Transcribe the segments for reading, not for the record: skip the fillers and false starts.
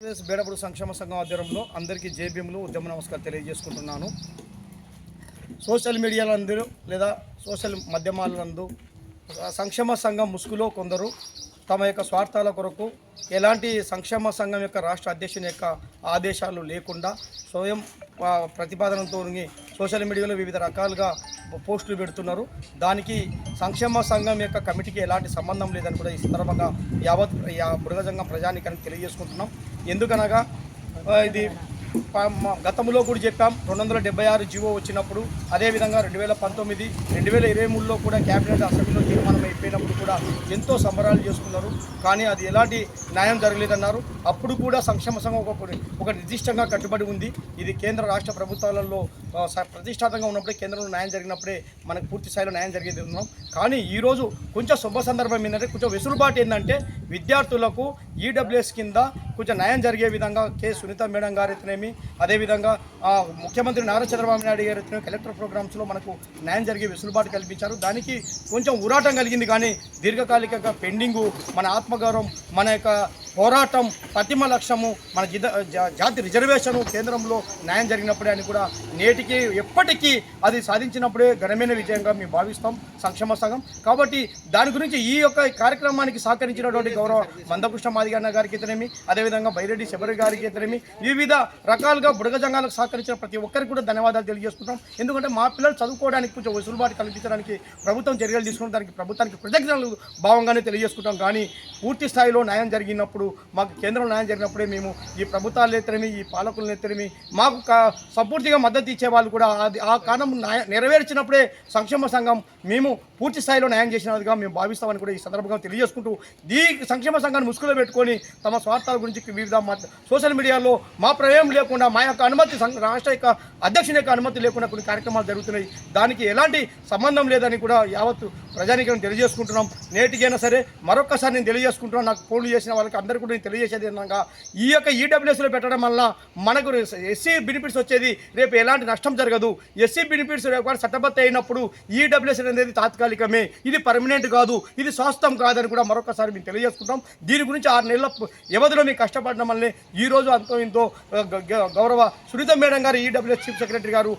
బేడపూడి సంక్షేమ సంఘం ఆధ్వర్యంలో అందరికీ జేబీఎంలు ఉద్యమ నమస్కారం తెలియజేసుకుంటున్నాను. సోషల్ మీడియాలందరూ లేదా సోషల్ మాధ్యమాలందు సంక్షేమ సంఘం ముసుగులో కొందరు తమ యొక్క స్వార్థాల కొరకు ఎలాంటి సంక్షేమ సంఘం యొక్క రాష్ట్ర అధ్యక్షుని యొక్క ఆదేశాలు లేకుండా స్వయం ప్రతిపాదనతో సోషల్ మీడియాలో వివిధ రకాలుగా పోస్టులు పెడుతున్నారు. దానికి సంక్షేమ సంఘం యొక్క కమిటీకి ఎలాంటి సంబంధం లేదని కూడా ఈ సందర్భంగా యావత్ బుడగ సంఘం ప్రజానీకానికి తెలియజేసుకుంటున్నాం. ఎందుకనగా ఇది గతంలో కూడా చెప్పాం. 276 జీవో వచ్చినప్పుడు, అదేవిధంగా 2019, 2023లో కూడా క్యాబినెట్ అసెంబ్లీలో తీర్మానం అయిపోయినప్పుడు కూడా ఎంతో సంబరాలు చేసుకున్నారు. కానీ అది ఎలాంటి న్యాయం జరగలేదన్నారు. అప్పుడు కూడా సంక్షేమ సంఘం ఒక నిర్దిష్టంగా కట్టుబడి ఉంది. ఇది కేంద్ర రాష్ట్ర ప్రభుత్వాలలో ప్రతిష్టాత్మకంగా ఉన్నప్పుడే కేంద్రంలో న్యాయం జరిగినప్పుడే మనకు పూర్తి స్థాయిలో న్యాయం జరిగేది ఉన్నాం. కానీ ఈరోజు కొంచెం శుభ సందర్భం ఏంటంటే కొంచెం వెసులుబాటు ఏంటంటే విద్యార్థులకు ఈడబ్ల్యూఎస్ కింద కొంచెం న్యాయం జరిగే విధంగా కె సునీత మేడం గారు అయితేనేమి, అదేవిధంగా ముఖ్యమంత్రి నారా చంద్రబాబు నాయుడు గారు అయితేనేమి కలెక్టర్ ప్రోగ్రామ్స్లో మనకు న్యాయం జరిగే వెసులుబాటు కల్పించారు. దానికి కొంచెం ఊరాటం కలిగింది. కానీ దీర్ఘకాలికంగా పెండింగు మన ఆత్మగౌరవం, మన యొక్క పోరాటం, ప్రతిమ లక్ష్యము, మన జాతి రిజర్వేషను కేంద్రంలో న్యాయం జరిగినప్పుడే అని కూడా నేటికి ఎప్పటికీ అది సాధించినప్పుడే ఘనమైన విజయంగా మేము భావిస్తాం సంక్షేమ సంఘం. కాబట్టి దాని గురించి ఈ యొక్క కార్యక్రమానికి సహకరించినటువంటి గౌరవ మందకృష్ణ మాదిగన్న గారికి అయితేనేమి, అదేవిధంగా బైరెడ్డి శబరి గారికి అయితేనేమి, వివిధ రకాలుగా బుడగ సంఘాలకు సహకరించిన ప్రతి ఒక్కరికి కూడా ధన్యవాదాలు తెలియజేసుకుంటాం. ఎందుకంటే మా పిల్లలు చదువుకోవడానికి కొంచెం వెసులుబాటు కల్పించడానికి ప్రభుత్వం చర్యలు తీసుకుని దానికి ప్రభుత్వానికి కృతజ్ఞతలు భావంగానే తెలియజేసుకుంటాం. కానీ పూర్తి స్థాయిలో న్యాయం జరిగినప్పుడు, మాకు కేంద్రంలో న్యాయం జరిగినప్పుడే మేము ఈ ప్రభుత్వాలు ఎత్తేమి, ఈ పాలకులను ఎత్తేమి, మాకు సంపూర్తిగా మద్దతు ఇచ్చే వాళ్ళు కూడా ఆ కారణం నెరవేర్చినప్పుడే సంక్షేమ సంఘం మేము పూర్తి స్థాయిలో న్యాయం చేసినదిగా మేము భావిస్తామని కూడా ఈ సందర్భంగా తెలియజేసుకుంటూ, ఈ సంక్షేమ సంఘాన్ని ముసుగులో పెట్టుకొని తమ స్వార్థాల గురించి వివిధ సోషల్ మీడియాలో మా ప్రమేయం లేకుండా, మా యొక్క అనుమతి, రాష్ట్ర యొక్క అధ్యక్షుని యొక్క అనుమతి లేకుండా కొన్ని కార్యక్రమాలు జరుగుతున్నాయి. దానికి ఎలాంటి సంబంధం లేదని కూడా యావత్తు ప్రజానీకం తెలియజేసుకుంటున్నాం. నేటికైనా సరే మరొక్కసారి నేను తెలియజేసుకుంటున్నాను. నాకు ఫోన్లు చేసిన వాళ్ళకి అందరికీ కూడా నేను తెలియజేసేది ఏంటంటే, ఈ యొక్క ఈడబ్ల్యూఎస్లో పెట్టడం వల్ల మనకు ఎస్సీ బెనిఫిట్స్ వచ్చేది రేపు ఎలాంటి నష్టం జరగదు. ఎస్సీ బెనిఫిట్స్ చట్టబద్ధ అయినప్పుడు ఈడబ్ల్యూఎస్ అనేది తాత్కాలికమే, ఇది పర్మనెంట్ కాదు, ఇది శాశ్వతం కాదని కూడా మరొకసారి మేము తెలియజేసుకుంటాం. దీని గురించి 6 నెలల వ్యవధిలో మీకు కష్టపడడం వల్లే ఈరోజు అంతో ఇంతో గౌరవ సునీత మేడం గారు, ఈడబ్ల్యూఎస్ చీఫ్ సెక్రటరీ గారు,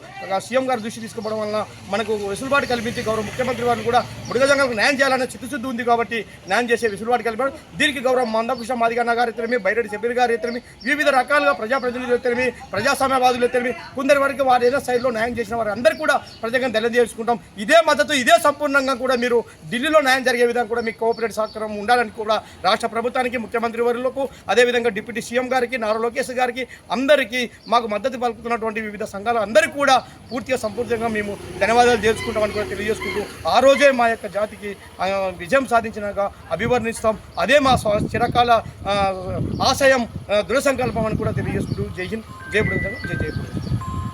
సీఎం గారు దృష్టి తీసుకోవడం వలన మనకు వెసులుబాటు కల్పించి గౌరవ ముఖ్యమంత్రి వారిని కూడా బుడగ సంఘాలకు న్యాయం చేయాలనే చిత్తశుద్ధి ఉంది. కాబట్టి న్యాయం చేసే వెసులుబాటు కల్పారు. దీనికి గౌరవ మందకృష్ణ మాదిగన్న గారు అయితేనేమి, బైరెడ్డి శబీర్ గారు అయితేనేమి, వివిధ రకాలుగా ప్రజాప్రతినిధులు అయితేనేమి, ప్రజాస్వామ్యవాదులు అయితేనేమి, కొందరి వరకు వారు ఏదో స్థాయిలో న్యాయం చేసిన వారు అందరూ కూడా ప్రజలను తెలియజేసుకుంటాం. ఇదే మద్దతు, ఇదే సంపూర్ణంగా కూడా మీరు ఢిల్లీలో న్యాయం జరిగే విధంగా కూడా మీకు కోఆపరేట్ సహకారం ఉండాలని కూడా రాష్ట్ర ప్రభుత్వానికి, ముఖ్యమంత్రి వర్యులకు, అదేవిధంగా డిప్యూటీ సీఎం గారికి, నారా లోకేష్ గారికి, అందరికీ మాకు మద్దతు పలుకుతున్నటువంటి వివిధ సంఘాలు అందరికీ కూడా పూర్తిగా సంపూర్ణంగా మేము ధన్యవాదాలు చేసుకుంటామని కూడా తెలియజేసుకుంటూ, ఆ రోజే మా యొక్క జాతికి విజయం సాధించినాక అభివర్ణిస్తాం. అదే మా చిరకాల ఆశయం, దృఢ సంకల్పం అని కూడా తెలియజేసుకుంటూ జై హింద్, జై బుడగ సంఘం, జై జై.